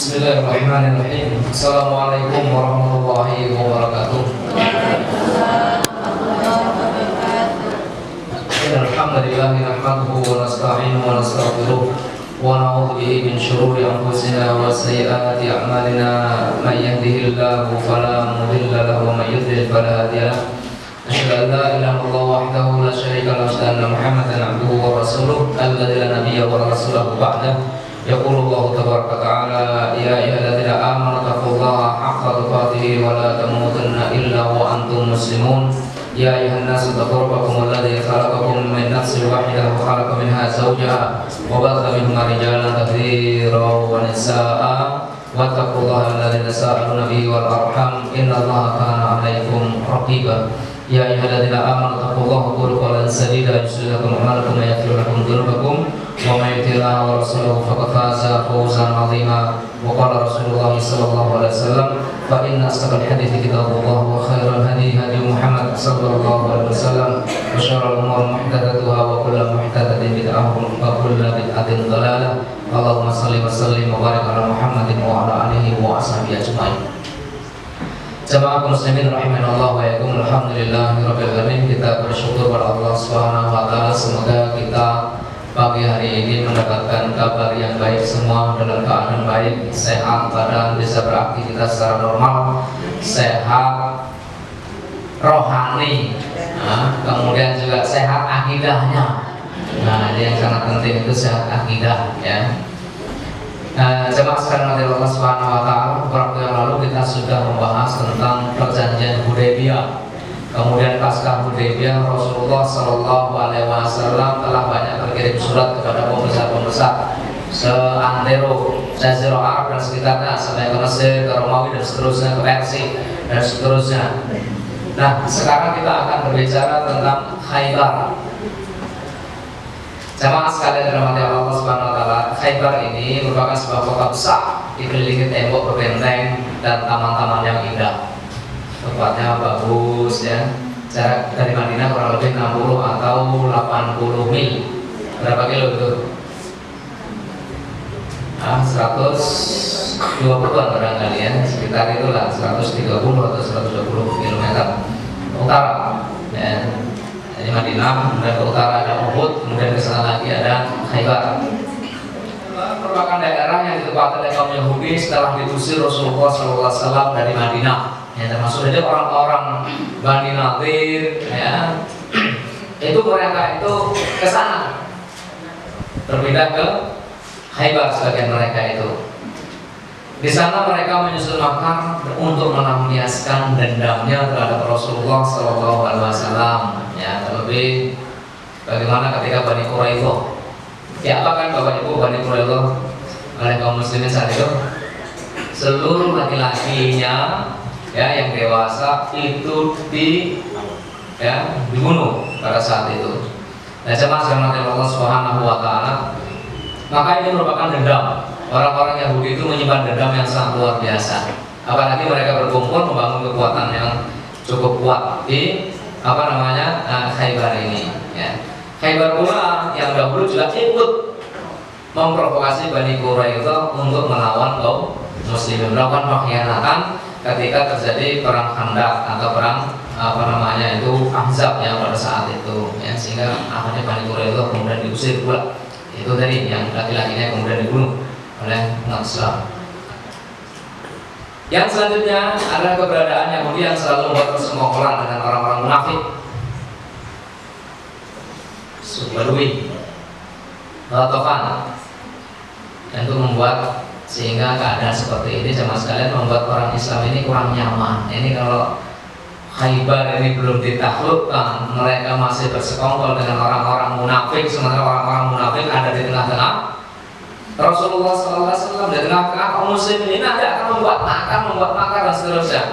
Bismillahirrahmanirrahim. Assalamualaikum warahmatullahi wabarakatuh. Alhamdulillah nahmaduhu wa nasta'inuhu wa nastaghfiruh wa na'udzu bihi min shururi anfusina wa sayyiati a'malina. May yahdihillahu fala mudilla lahu wa may yudlil fala hadiya lahu. Asyhadu an la ilaha illallah wahdahu la syarika lahu wa asyhadu anna Muhammadan 'abduhu wa rasuluh alladzi la nabiyya wa rasulahu ba'dahu. Yaqulu Allah tabaraka ta'ala ya ayyuhalladzina amanu taqullaha haqqa tuqatih wa la tamutunna illa wa antum muslimun. Ya ayyuhan nasu taqu rabbakum alladzi khalaqakum min nafsin wahidah wa khalaqa minha zawjaha wa batha minhuma rijalan katsiran wa nisaa'a wattaqullaha alladzi tasaaluna bihi wal arham innallaha kana 'alaykum raqiba. Ya ayyuhalladzina amanu taqullaha wa qulu qawlan sadida yuslih lakum a'malakum wa yaghfir lakum dhunubakum wa may yuti'illah wa rasulahu faqad faza fawzan 'azima. Wa qala Rasulullah sallallahu alaihi wasallam fa inna asdaqal hadithi kitabullah wa khairal hadi hadi Muhammad sallallahu alaihi wasallam wa syarrul umuri muhdatsatuha wa kullu muhdatsatin bid'ah wa kullu bid'atin dhalalah. Allahumma shalli wa sallim wa barik ala Muhammadin wa ala alihi wa ashabihi ajmain. Jamaah muslimin rahimanallah wa yakum. Alhamdulillahirabbil alamin. Kita bersyukur kepada Allah Subhanahu wa taala, semoga kita pagi hari ini mendapatkan kabar yang baik, semua dalam keadaan baik, sehat badan, bisa beraktivitas secara normal, sehat rohani, kemudian juga sehat akidahnya. Nah, ini yang sangat penting, itu sehat akidah ya. Jemaah sekalian dari Allah Subhanahu wa taala, waktu yang lalu kita sudah membahas tentang perjanjian Hudaybiyah. Kemudian pasca Hudaybiyah Rasulullah sallallahu alaihi wasallam telah banyak berkirim surat kepada pembesar-pembesar seantero Jazirah Arab dan sekitarnya, sampai ke Mesir, ke Romawi dan seterusnya, ke Persia dan seterusnya. Nah, sekarang kita akan berbicara tentang Khaybar. Jamaah sekalian dirahmati Allah Subhanahu wa taala, Khaybar ini merupakan sebuah kota besar dikelilingi tembok berbenteng dan taman-taman yang indah. Tempatnya bagus ya. Jarak dari Madinah kurang lebih 60 atau 80 mil. Berapa kilo itu? 120-an barangkali ya, sekitar itulah 130 atau 120 km utara ya. Jadi Madinah, kemudian ke utara ada Uhud, kemudian ke sana lagi ada Khaybar. Merupakan daerah yang ditempati oleh kaum Yahudi setelah diusir Rasulullah SAW dari Madinah. Ya, termasuk saja orang-orang Bani Nadir, ya, itu mereka itu ke sana, berpindah ke Khaybar sebagian mereka itu. Di sana mereka menyusun makar untuk melampiaskan dendamnya terhadap Rasulullah SAW. Ya, terlebih bagaimana ketika Bani Quraidah. Ya, apa kan Bapak Ibu, Bani Quraidah oleh kaum muslimin saat itu, seluruh laki-lakinya ya yang dewasa itu dibunuh pada saat itu. Nah, jemaah sekalian Allah Subhanahu wa taala, maka ini merupakan dendam. Orang-orang Yahudi itu menyimpan dendam yang sangat luar biasa. Apalagi mereka berkumpul membangun kekuatan yang cukup kuat di Khaybar ini ya. Khaybar pula yang dahulu juga ikut memprovokasi Bani Quraidah untuk melawan kaum muslimin, melakukan pengkhianatan ketika terjadi perang Khandaq atau perang Ahzab ya pada saat itu ya, sehingga akhirnya Bani Quraidah kemudian diusir pula. Itu tadi yang laki-lakinya kemudian dibunuh oleh umat Islam. Yang selanjutnya adalah keberadaan Yahudi yang selalu membuat persekongkolan dengan orang-orang munafik, Badui, Ghatafan, dan itu membuat sehingga keadaan seperti ini jemaah sekalian membuat orang Islam ini kurang nyaman. Ini kalau Khaybar ini belum ditaklukkan, mereka masih bersekongkol dengan orang-orang munafik, sementara orang-orang munafik ada di tengah-tengah Rasulullah SAW, di tengah-tengah kaum muslimin ini akan membuat makar dan seterusnya.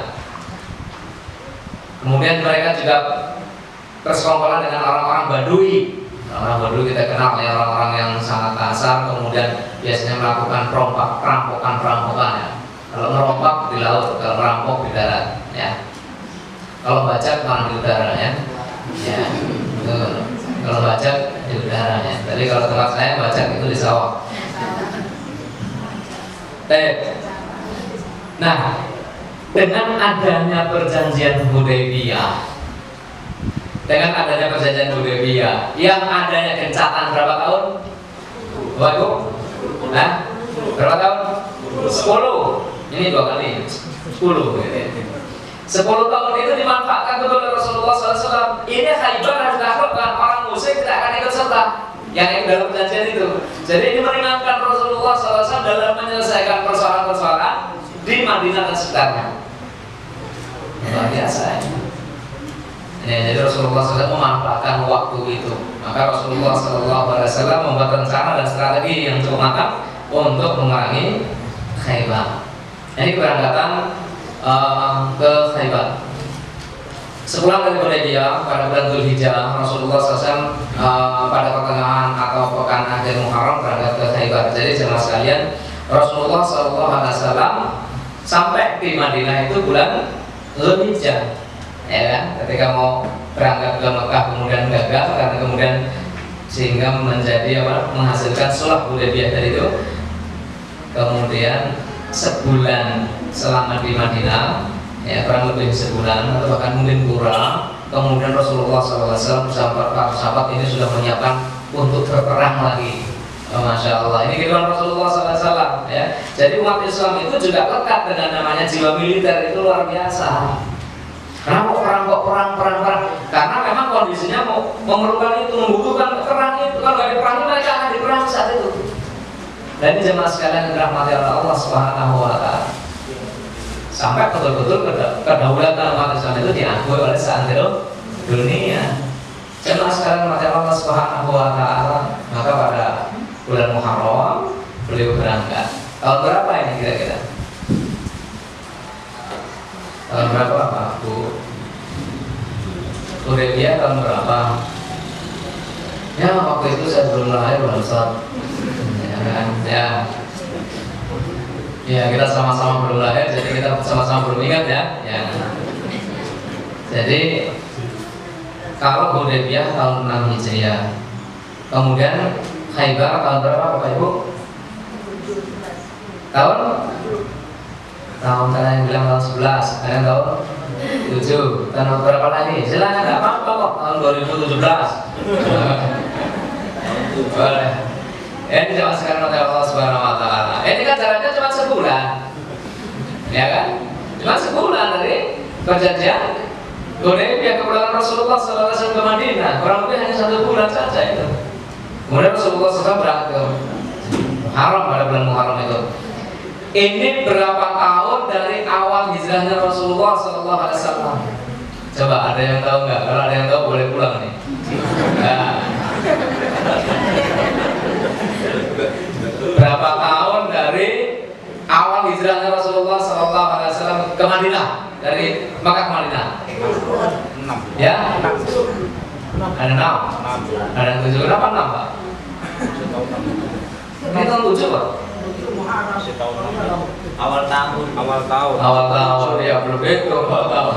Kemudian mereka juga bersekongkolan dengan orang-orang Badui. Orang Badui kita kenal ya, orang-orang yang sangat kasar, kemudian biasanya melakukan perampokan ya. Kalau merompak di laut, kalau merampok di darat ya. Kalau bajak malah di udara ya. Ya. Kalau bajak di udara ya. Tapi kalau tempat saya bajak itu di sawah. Nah, dengan adanya perjanjian Hudaybiyah, yang adanya gencatan berapa tahun? Waduh, berapa tahun? 10. Ini 2 kali. 10. 10 tahun itu dimanfaatkan betul oleh Rasulullah SAW. Ini Khaybar harus ditaklukkan, orang musyrik tidak akan ikut serta yang dalam perjanjian itu. Jadi ini meringankan Rasulullah SAW dalam menyelesaikan persoalan-persoalan di Madinah dan sekitarnya. Luar biasa ya, jadi Rasulullah SAW memanfaatkan waktu itu. Maka Rasulullah SAW membuat rencana dan strategi yang cukup matang untuk memerangi Khaybar. Ini keberangkatan ke Khaybar. Sepulang dari Hudaybiyah pada bulan Dzulhijjah, Rasulullah SAW pada pertengahan atau pekan akhir Muharram berangkat ke Khaybar. Jadi jemaah sekalian, Rasulullah SAW sampai di Madinah itu bulan Dzulhijjah, ya kan? Ketika mau berangkat ke Mekah kemudian gagal karena kemudian sehingga menjadi menghasilkan sulh Hudaybiyah dari itu. Kemudian sebulan selama di Madinah, ya kurang lebih sebulan atau bahkan mungkin kurang. Kemudian Rasulullah SAW bersama para sahabat ini sudah menyiapkan untuk berperang lagi. Masya Allah, ini kehidupan Rasulullah SAW ya. Jadi umat Islam itu juga lekat dengan namanya jiwa militer, itu luar biasa. Kenapa perang? Karena memang kondisinya memerlukan itu, membutuhkan perang itu. Kalau nggak diperangi mereka akan diperang saat itu. Dan ini jemaah sekalian yang dirahmati oleh Allah Subhanahu wa Ta'ala. Sampai betul-betul kedaulatan umat Islam itu diakui oleh seantero dunia. Jemaah sekalian dirahmati Allah Subhanahu wa Ta'ala. Maka pada bulan Muharram beliau berangkat. Tahun berapa ini kira-kira? Tahun berapa Pak Bu? Hudaybiyah tahun berapa? Ya waktu itu saya belum lahir Pak Ustaz. Ya kita sama-sama belum lahir, jadi kita sama-sama belum ingat ya. Jadi kalau Hudaybiyah tahun 6 Hijriah, kemudian Khaybar tahun berapa Bapak Ibu? Tahun saya yang bilang tahun 11, ada yang tahun 7, tahun berapa lagi? Silahkan, nggak apa-apa kok, tahun 2017. Boleh. Ini cuma sekarang oleh Allah Subhanahu wa Ta'ala. Ini kan jaraknya cuma sebulan, ya kan? Cuma sebulan dari perjanjian Hudaybiyah kepulangan Rasulullah SAW ke Madinah, kurang lebih hanya 1 bulan saja itu. Kemudian Rasulullah SAW berangkat ke Haram pada bulan Muharram itu. Ini berapa tahun dari awal hijrahnya Rasulullah SAW? Coba ada yang tahu nggak? Kalau ada yang tahu boleh pulang nih. Nah. Berapa tahun dari awal hijrahnya Rasulullah SAW ke Madinah, dari Makkah ke Madinah? 6. Ya? Ada 6. Ada 7. Kenapa 6 Pak? Ini tahun 7 Pak? Awal tahun. Ya belum itu awal tahun.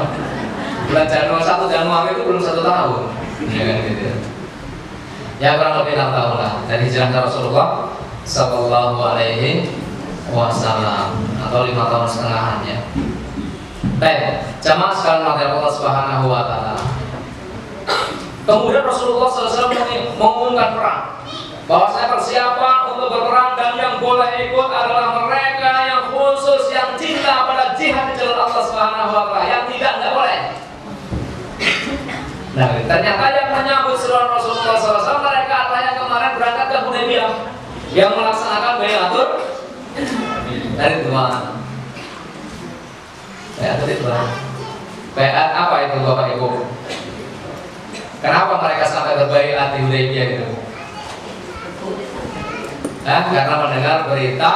Bulan Januari 1 Januari itu belum 1 tahun. Ya kan gitu. Ya kurang lebih 6 tahun lah dari hijrahnya Rasulullah Sallallahu Alaihi Wasallam, atau 5 tahun setengahan ya. Baik, jamaah sekalian maka Allah Subhanahu Wa Taala. Kemudian Rasulullah SAW mengumumkan perang, bahwa saya persiapan untuk berperang dan yang boleh ikut adalah mereka yang khusus yang cinta pada jihad di jalan Allah Subhanahu Wa Taala. Yang tidak boleh. Nah, ternyata yang menyambut seruan Rasulullah SAW mereka adalah yang kemarin berangkat ke Hudaybiyah, yang melaksanakan bayatul ridwan. Bayatul ridwan. Bayat apa itu Bapak Ibu? Kenapa mereka sampai berbaiat di Hudaybiyah itu? Karena mendengar berita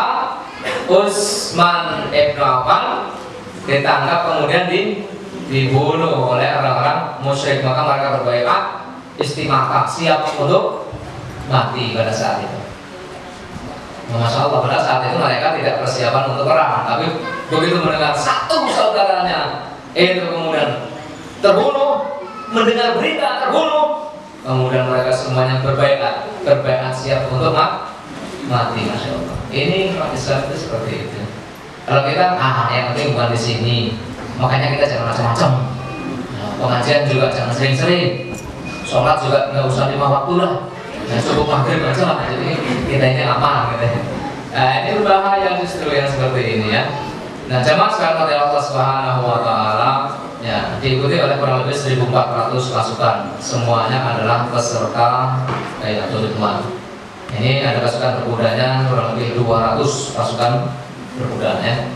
Utsman ibn Affan ditangkap kemudian dibunuh oleh orang-orang musyrik, maka mereka berbaiat istimewa, siap untuk mati pada saat itu. Masya Allah, pada saat itu mereka tidak persiapan untuk perang, tapi begitu mendengar satu saudaranya itu kemudian terbunuh, mendengar berita terbunuh, kemudian mereka semuanya berbaiat siap untuk mati. Masya Allah, ini umat Islam itu seperti itu. Kalau kita yang penting bukan di sini, makanya kita jangan macam-macam. Pengajian juga jangan sering-sering, sholat juga nggak usah 5 waktu lah, cukup maghrib aja lah. Jadi kita ini aman gitu. Ini berbahaya justru yang seperti ini ya. Nah, jamaah sekalian oleh Allah Subhanahu wa taala ya, diikuti oleh kurang lebih 1.400 pasukan. Semuanya adalah peserta Bai'atul Ridwan. Ini ada pasukan berkudanya kurang lebih 200 pasukan berkuda ya.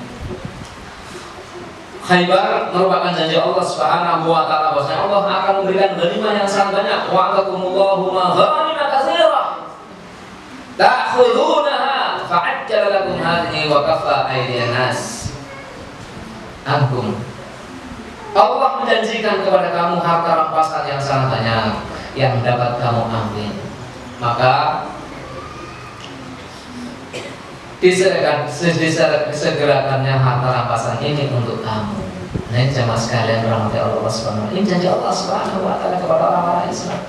Khaybar merupakan janji Allah Subhanahu wa taala bahwasanya Allah akan memberikan ghanimah yang sangat banyak. Wa atakumullahu maghanima katsirah ta'khudunaha fa'ajjala lakum hadhihi wa kaffa aydiyan nas ankum. Allah menjanjikan kepada kamu harta rampasan yang sangat banyak yang dapat kamu ambil. Maka disegerakannya harta rampasan ini untuk kamu. Nah, ini jamaah sekalian rahmati Allah Subhanahu wa taala. Ini janji Allah Subhanahu wa taala kepada orang-orang Islam.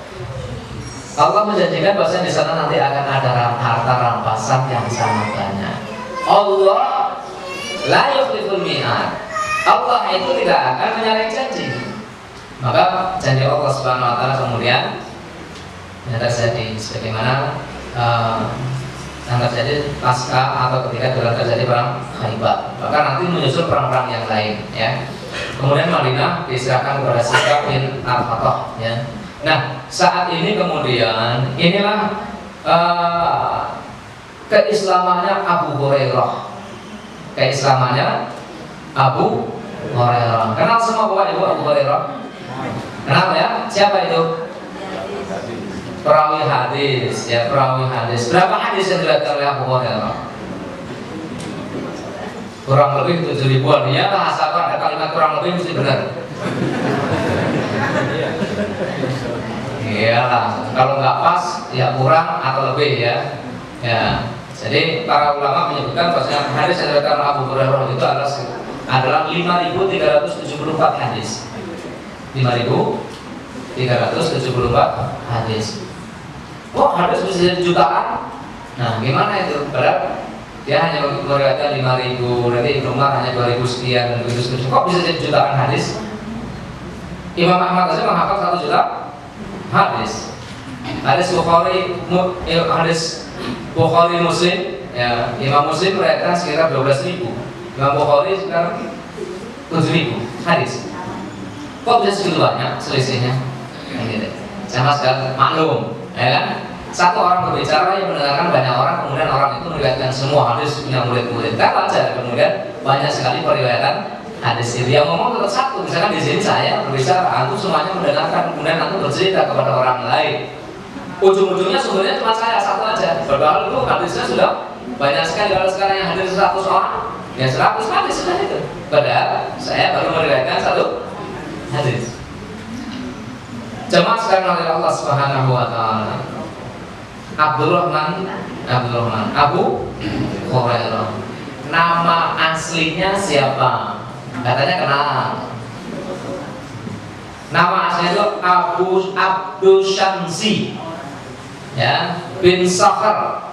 Allah menjanjikan bahwa di sana nanti akan ada harta rampasan yang sangat banyak. Allah la yukhliful mi'ad. Allah itu tidak akan menyalahi janji. Maka janji Allah Subhanahu wa taala kemudian terjadi sebagaimana yang terjadi pasca atau ketika terjadi perang Khaybar. Maka nanti menyusul perang-perang yang lain ya. Kemudian Madinah diserahkan kepada Siska bin Al-Fatah ya. Nah, saat ini kemudian inilah keislamannya Abu Hurairah. Keislamannya Abu Hurairah. Kenal semua Bapak Ibu Abu Hurairah? Kenal ya? Siapa itu? Perawi hadis ya, perawi hadis. Berapa hadis yang diriwayatkan oleh Abu Hurairah? Kurang lebih 7.000-an. Ya, sabar, ada kalimat kurang lebih mesti benar. Iyalah, kalau nggak pas ya kurang atau lebih ya. Ya. Jadi para ulama menyebutkan bahwasanya hadis yang diriwayatkan oleh Abu Hurairah itu adalah 5.374 hadis. 5.374 hadis. Oh, hadis bisa jadi jutaan. Nah, gimana itu? Padahal dia hanya meriwayatkan 5.000, nanti Ibnu Umar hanya 2.000 sekian dan begitu seterusnya. Kok bisa jadi jutaan hadis? Imam Ahmad saja menghafal 1 juta hadis. Hadis Bukhari Muslim ya, Imam Muslim meriwayatkan sekitar 12.000. Imam Bukhari sekitar 7.000 hadis. Kok bisa segitu banyak selisihnya? Nah, gitu. Sama sekali maklum, ya kan? Satu orang berbicara yang mendengarkan banyak orang, kemudian orang itu meriwayatkan semua hadis punya murid-murid. Kan wajar kemudian banyak sekali periwayatan hadis itu. Yang ngomong tetap satu. Misalkan di sini saya berbicara, antum semuanya mendengarkan, kemudian antum bercerita kepada orang lain. Ujung-ujungnya sumbernya cuma saya satu aja. Padahal itu hadisnya sudah banyak sekali. Kalau sekarang yang hadir 100 orang, ya 100 hadis sudah itu. Padahal saya baru meriwayatkan 1 hadis. Jemaah sekalian oleh Allah Subhanahu wa taala. Abdurrahman Abu Hurairah. Nama aslinya siapa? Katanya kenal. Nama aslinya itu Abdul Syamsi ya, bin Sakhr.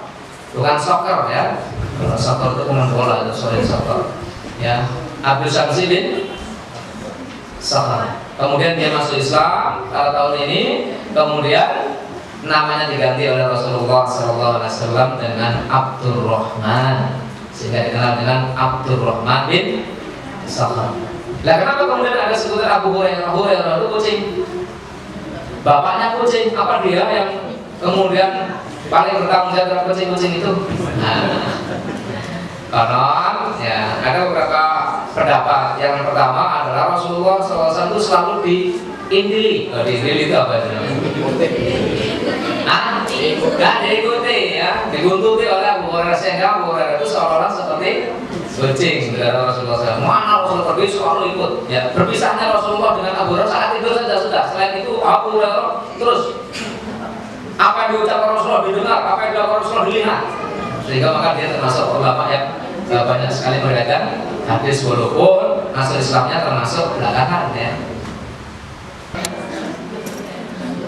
Bukan soccer ya. Kalau soccer itu pemain bola, itu sorry soccer. Ya, Abdul Syamsi bin Sakhr. Kemudian dia masuk Islam pada tahun ini, kemudian namanya diganti oleh Rasulullah SAW dengan Abdurrahman, sehingga dikenal dengan Abdurrahman bin Sakhr. Lah kenapa kemudian ada sebutan Abu Hurairah? Hurairah itu kucing, bapaknya kucing. Apa dia yang kemudian paling bertanggung jawab terhadap kucing-kucing itu? Karena ya ada beberapa pendapat. Yang pertama adalah Rasulullah SAW itu selalu diindili. Diindili itu apa itu? Gak diikuti ya, diguntuti oleh Abu Hurairah, sehingga Abu Hurairah itu seolah-olah seperti kucing dari Rasulullah SAW. Mana Rasulullah pergi selalu ikut. Ya, berpisahnya Rasulullah dengan Abu Hurairah saat itu saja sudah. Selain itu Abu Hurairah terus apa yang diucapkan Rasulullah didengar, apa yang dilakukan Rasulullah dilihat. Sehingga maka dia termasuk ulama yang banyak sekali meriwayatkan hadis, walaupun masuk Islamnya termasuk belakangan ya.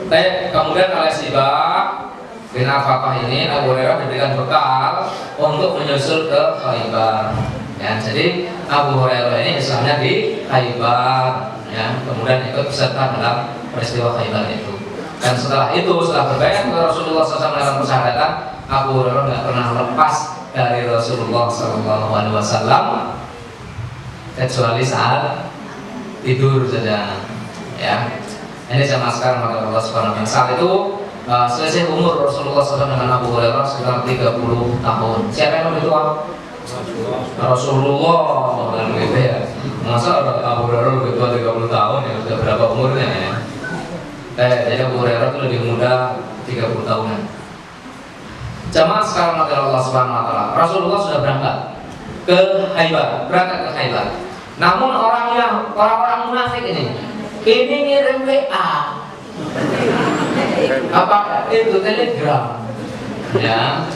Baik, kemudian oleh Sibak bin Al-Fatah ini Abu Hurairah diberikan bekal untuk menyusul ke Khaybar. Ya, jadi Abu Hurairah ini Islamnya di Khaybar, ya, kemudian ikut serta dalam peristiwa Khaybar itu. Dan setelah itu, setelah berbaiat ke Rasulullah SAW dalam persahabatan, Abu Hurairah nggak pernah lepas dari Rasulullah SAW kecuali saat tidur saja. Ya, ini sama sekarang maka Allah Subhanahu Wa Taala. Saat itu selisih umur Rasulullah SAW dengan Abu Hurairah sekitar 30 tahun. Siapa yang lebih tua? Rasulullah, kan gitu ya. Masa Abu Hurairah lebih tua 30 tahun, ya sudah berapa umurnya ya? Jadi Abu Hurairah itu lebih muda 30 tahunan. Jamaah sekarang maka Allah Subhanahu Wa Taala. Rasulullah sudah berangkat ke Khaybar. Namun orang-orang munafik ini ngirim WA, apa itu telegram, ya,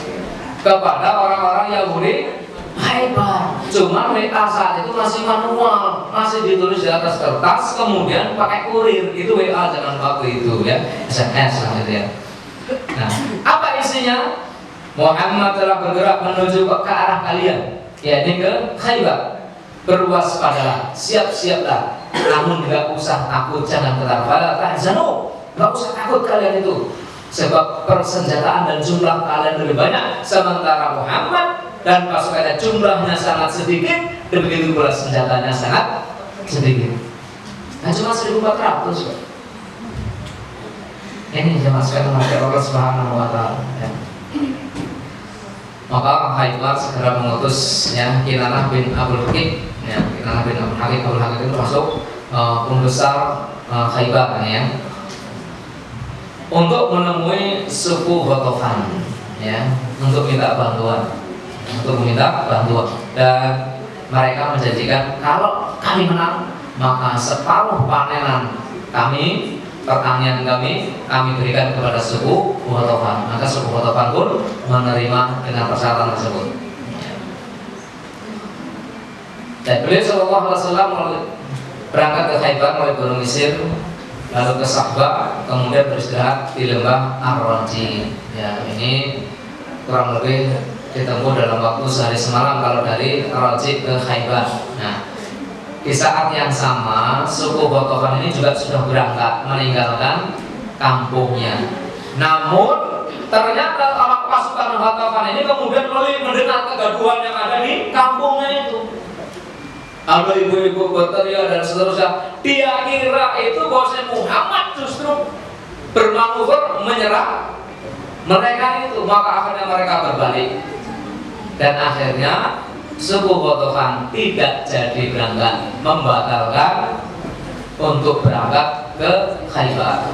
kepada orang-orang Yahudi Khaybar. Cuma WA saat itu masih manual, masih ditulis di atas kertas, kemudian pakai kurir. Itu WA zaman waktu itu ya, SMS lah gitu ya. Nah, apa isinya? Muhammad telah bergerak menuju ke arah kalian, yakni ke Khaybar. Berwaspadalah, siap-siaplah, namun tidak usah takut, jangan ketar. Fala tahzanu, nggak usah takut kalian itu, sebab persenjataan dan jumlah kalian lebih banyak, sementara Muhammad dan pasukannya jumlahnya sangat sedikit, dan begitu pula senjatanya sangat sedikit. Nah, cuma 1.400. Ini jemaah sekalian Allah Subhanahu Wa Taala. Ya. Maka Khaybar segera mengutus Kinanah bin Abdul Hakim. Ya, Kinanah bin Abdul Hakim itu termasuk pembesar Khaybar ya, untuk menemui suku Ghatafan, ya, untuk meminta bantuan, dan mereka menjanjikan kalau kami menang maka separuh panenan kami, pertanian kami berikan kepada suku Ghatafan. Maka suku Ghatafan pun menerima dengan persyaratan tersebut. Dan beliau Shallallahu Alaihi Wasallam berangkat ke Khaybar melalui Gunung Mesir, lalu ke Sahba, kemudian beristirahat di lembah Ar-Raji. Ya, ini kurang lebih ditempuh dalam waktu sehari semalam kalau dari Ar-Raji ke Khaybar. Nah, di saat yang sama suku Ghatafan ini juga sudah berangkat meninggalkan kampungnya. Namun ternyata pasukan Ghatafan ini kemudian mendengar kegaduhan yang ada di kampungnya itu. Ada ibu-ibu berteriak dan seterusnya. Dia kira itu bahwa Muhammad justru bermanuver menyerang mereka itu. Maka akhirnya mereka berbalik, dan akhirnya suku Ghatafan tidak jadi berangkat, membatalkan untuk berangkat ke Khaybar.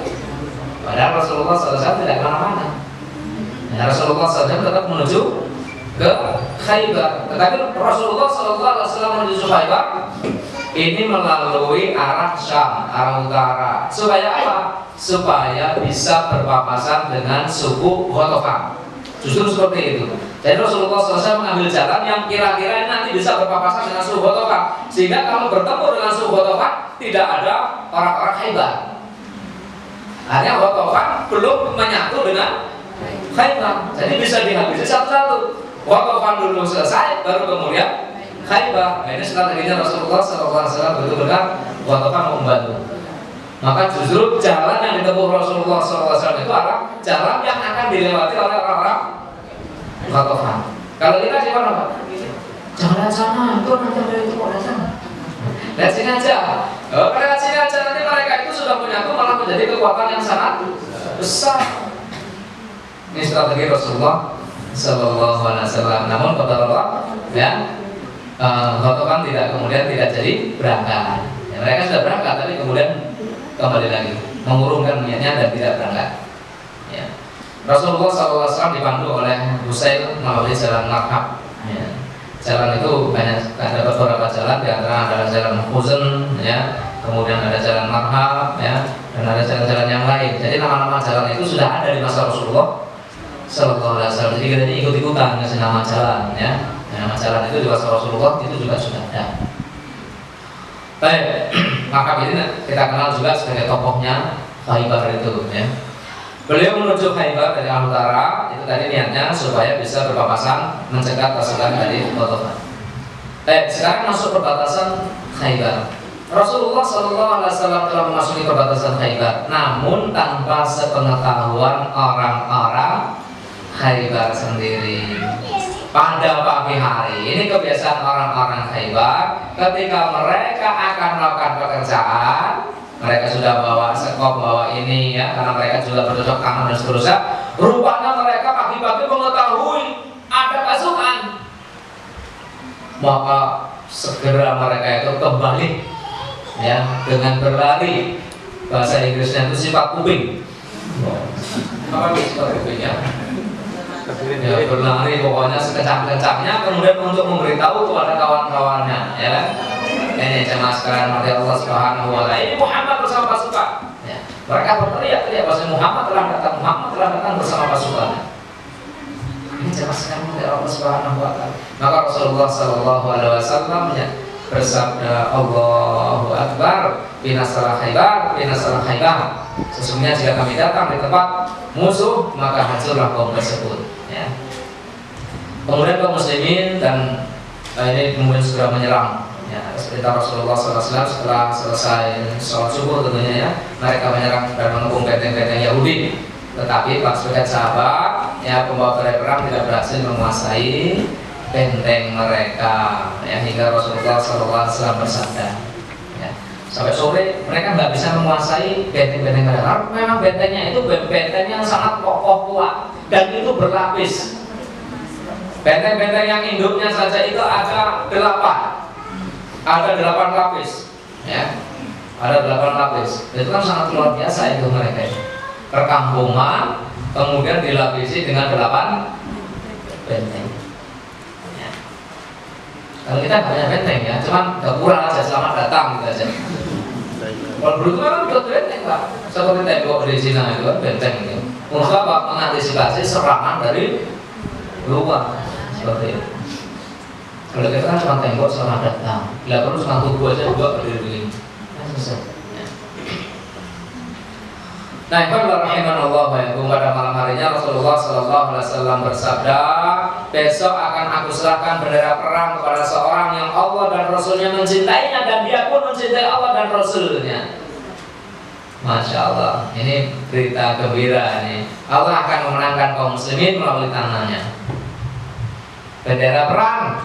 Padahal Rasulullah SAW tidak kemana-mana. Rasulullah SAW tetap menuju ke Khaybar. Tetapi Rasulullah SAW menuju Khaybar ini melalui arah Syam, arah utara. Supaya apa? Supaya bisa berpapasan dengan suku Ghatafan. Justru seperti itu. Jadi Rasulullah SAW mengambil jalan yang kira-kira nanti bisa berpapasan dengan suku Ghatafan, sehingga kalau bertemu dengan suku Ghatafan tidak ada orang-orang Khaybar. Hanya Ghatafan belum menyatu dengan Khaybar, jadi bisa dihabisi satu-satu. Ghatafan dulu selesai, baru kemudian Khaybar. Nah, ini strateginya Rasulullah SAW betul-betul Ghatafan membantu. Maka justru jalan yang ditempuh Rasulullah SAW itu adalah jalan yang akan dilewati oleh orang-orang Ghatafan. Kalau kita gimana Pak? Jangan sana, itu nanti ada itu kok sana. Lihat sini aja. Lihat sini aja, nanti mereka itu sudah menyatu malah menjadi kekuatan yang sangat besar. Ini strategi Rasulullah Sallallahu Alaihi Wasallam. Namun kata Allah, ya, Ghatafan kemudian tidak jadi berangkat. Ya, mereka sudah berangkat, tapi kemudian kembali lagi mengurungkan niatnya dan tidak berangkat. Ya. Rasulullah SAW dipandu oleh Husail melalui jalan Marhab. Ya. Jalan itu banyak, ada beberapa jalan, di antara adalah jalan Huzn, ya, kemudian ada jalan Marhab, ya, dan ada jalan-jalan yang lain. Jadi nama-nama jalan itu sudah ada di masa Rasulullah Sallallahu Alaihi Wasallam. Jadi kita ikut-ikutan ngasih nama jalan, ya. Nama jalan itu di masa Rasulullah itu juga sudah ada. Baik, maka ini kita kenal juga sebagai tokohnya Khaybar itu, ya. Beliau menuju Khaybar dari arah utara, itu tadi niatnya supaya bisa berpapasan mencegat pasukan dari Ghatafan. Sekarang masuk perbatasan Khaybar. Rasulullah SAW telah memasuki perbatasan Khaybar, namun tanpa sepengetahuan orang-orang Khaybar sendiri. Pada pagi hari, ini kebiasaan orang-orang Khaybar, ketika mereka akan melakukan pekerjaan, mereka sudah bawa sekop, bawa ini ya, karena mereka juga bercocok tanam dan seterusnya. Rupanya mereka pagi-pagi mengetahui ada pasukan, maka segera mereka itu kembali ya dengan berlari. Bahasa Inggrisnya itu sifat kuping. Apa sifat kuping ya? Ya, berlari pokoknya sekencang-kencangnya, kemudian untuk memberitahu kepada kawan-kawannya ya. Ini jemaah sekalian mati Allah Subhanahu wa taala, ini Muhammad bersama pasukan ya. Mereka berteriak-teriak bahwa Muhammad telah datang bersama pasukan. Ini jemaah sekalian mati Allah Subhanahu wa taala. Maka Rasulullah sallallahu alaihi wasallam bersabda, Allahu Akbar, binasalah Khaybar, binasalah Khaybar. Sesungguhnya jika kami datang di tempat musuh, maka hancurlah kaum tersebut ya. Kemudian kaum muslimin dan ini kemudian segera menyerang ya. Perintah Rasulullah SAW setelah selesai sholat subuh tentunya ya, mereka menyerang dan mengepung benteng-benteng Yahudi. Tetapi pas sebagian sahabat ya, pembawa gerai perang tidak berhasil menguasai benteng mereka ya, hingga Rasulullah SAW bersabda ya, sampai sore mereka nggak bisa menguasai benteng-benteng mereka. Memang bentengnya itu benteng yang sangat kokoh kuat dan itu berlapis. Benteng-benteng yang induknya saja itu ada 8 lapis ya, ada 8 lapis. Itu kan sangat luar biasa itu mereka. Perkampungan kemudian dilapisi dengan 8 benteng. Kalau kita nggak punya benteng ya, cuman gapura aja, selamat datang gitu aja. Kalau beruntung kan buat benteng Pak, seperti tembok di Cina itu kan benteng itu. Untuk apa? Mengantisipasi serangan dari luar seperti itu. Kalau kita kan cuma tembok selamat datang, bila perlu cuma tubuh aja juga berdiri. Nah, rahimahullah pada malam harinya Rasulullah SAW bersabda, besok akan aku serahkan bendera perang kepada seorang yang Allah dan Rasulnya mencintainya dan dia pun mencintai Allah dan Rasulnya. Masya Allah, ini berita gembira nih. Allah akan memenangkan kaum muslimin melalui tangannya. Bendera perang,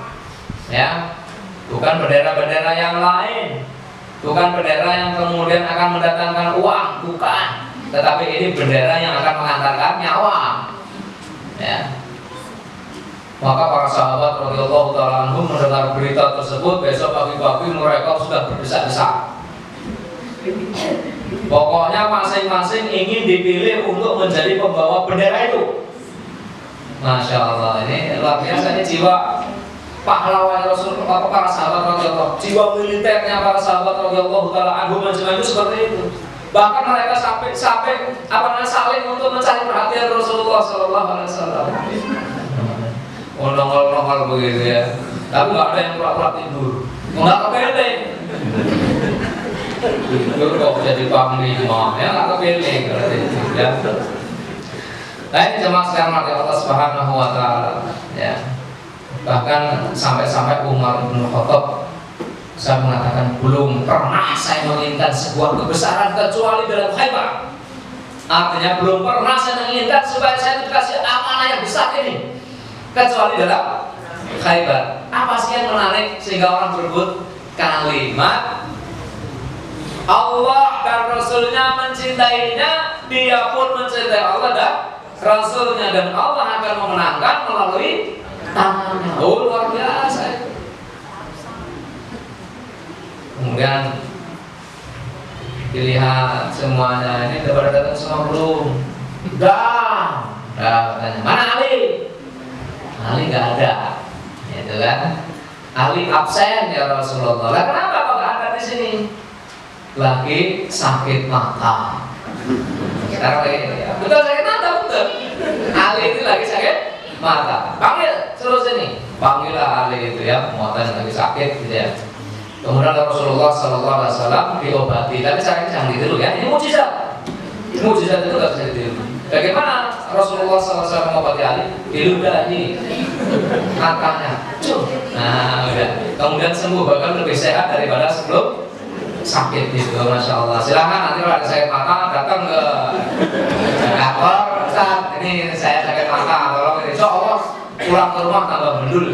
ya, bukan bendera-bendera yang lain, bukan bendera yang kemudian akan mendatangkan uang, bukan. Tetapi ini bendera yang akan mengantarkan nyawa ya. Maka para sahabat radhiyallahu ta'ala anhum mendengar berita tersebut, besok pagi-pagi mereka sudah berdesak-desak. Pokoknya masing-masing ingin dipilih untuk menjadi pembawa bendera itu. Masya Allah, ini luar biasa, ini jiwa pahlawan Rasulullah, para sahabat radhiyallahu, jiwa militernya para sahabat radhiyallahu ta'ala anhum itu seperti itu. Bahkan mereka sampai saling untuk mencari perhatian Rasulullah SAW. Nongol-nongol begitu ya. Tapi nggak ada yang pura-pura tidur. Nggak kepilih. Tidur kok jadi panglima, ya nggak kepilih ya. Nah ini jemaah sekalian mati Allah Subhanahu wa taala ya. Bahkan sampai Umar bin Khattab saya mengatakan, belum pernah saya menginginkan sebuah kebesaran kecuali dalam Khaybar. Artinya belum pernah saya menginginkan supaya saya dikasih amanah yang besar ini kecuali dalam Khaybar. Apa sih yang menarik sehingga orang berebut kalimat Allah dan Rasulnya mencintainya, dia pun mencintai Allah dan Rasulnya, dan Allah akan memenangkan melalui tangannya. Oh, luar biasa. Kemudian dilihat semuanya, ini udah pada datang semua belum? Udah katanya, mana Ali? Ali nggak ada, itu kan? Ali absen ya Rasulullah. Lah kenapa kok nggak ada di sini? Lagi sakit mata. Sekarang lagi, ya. Betul sakit mata betul. Ali itu lagi sakit mata. Panggil, suruh sini. Panggillah Ali itu ya, muatan lagi sakit gitu ya. Kemudian Rasulullah SAW diobati, tapi caranya jangan ditiru ya. Ini mujizat. Mujizat itu nggak bisa ditiru. Bagaimana Rasulullah SAW mengobati Ali? Diludahi matanya. Cuh, Nah, udah. Kemudian sembuh bahkan lebih sehat daripada sebelum sakit gitu, masya Allah. Silahkan nanti kalau ada sakit mata datang ke kantor, Ustaz, ini saya sakit mata, tolong ini. Insya Allah pulang ke rumah tambah mendul.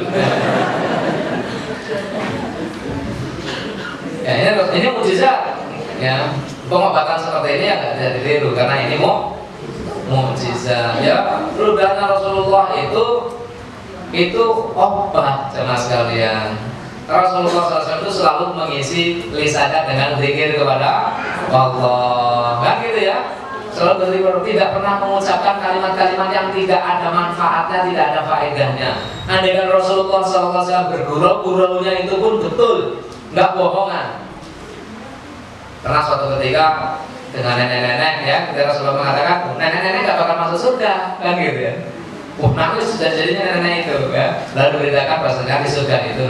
Ya ini mujizat. Ya, pengobatan seperti ini agak tidak ditiru karena ini mujizat. Ya, rudanya Rasulullah itu obat sama sekalian. Rasulullah SAW itu selalu mengisi lisannya dengan zikir kepada Allah, kan gitu ya. Selalu berzikir, tidak pernah mengucapkan kalimat-kalimat yang tidak ada manfaatnya, tidak ada faedahnya. Andaikan Rasulullah SAW bergurau-guraunya itu pun betul, nggak bohongan. Pernah suatu ketika dengan nenek-nenek ya, ketika Rasulullah mengatakan nenek-nenek nggak bakal masuk surga, kan gitu ya. Nangis sudah jadinya nenek itu ya. Lalu beritakan bahasanya di surga itu,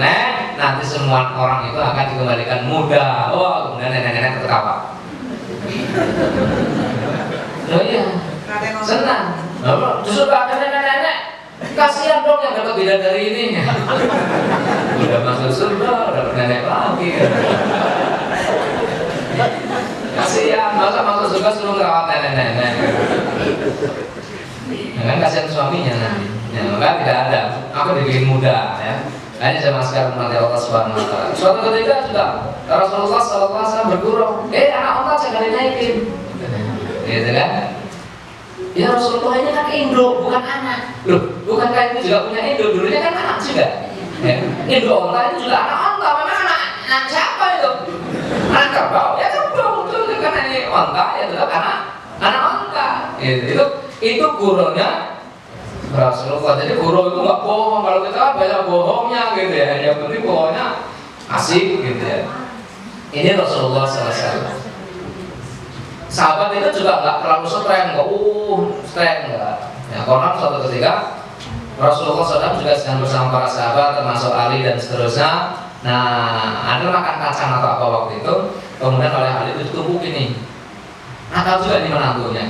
nanti semua orang itu akan dikembalikan muda. Oh, kemudian nenek-nenek tertawa. Oh iya, senang. Justru ada nenek-nenek, kasihan dong yang dapat bidadari ini. Udah masuk surga, udah nenek lagi. Kasihan, masa masuk surga suruh ngerawat nenek-nenek. Nah, kan kasihan suaminya nanti. Ya, maka tidak ada. Aku dibikin muda ya. Ini zaman sekarang mati Allah Subhanahu Wa Taala. Suatu ketika juga Rasulullah SAW bergurau, anak onta jangan dinaikin, gitu kan? Ya Rasulullah ini kan induk, bukan anak. Loh, bukankah itu juga punya induk? Dulunya kan anak juga. Ya. Induk onta itu juga anak onta, memang anak siapa itu? Anak kerbau, ya kerbau betul karena ini onta ya tetap anak onta. Itu gurunya Rasulullah. Jadi guru itu nggak bohong. Kalau kita kan banyak bohongnya gitu ya. Yang penting bohongnya asik gitu ya. Ini Rasulullah SAW. Sahabat itu juga nggak terlalu streng, nggak. Ya, karena suatu ketika Rasulullah SAW juga sedang bersama para sahabat, termasuk Ali dan seterusnya. Nah, ada makan kacang atau apa waktu itu. Kemudian oleh Ali itu ditumpuk ini. Akal juga ini menantunya.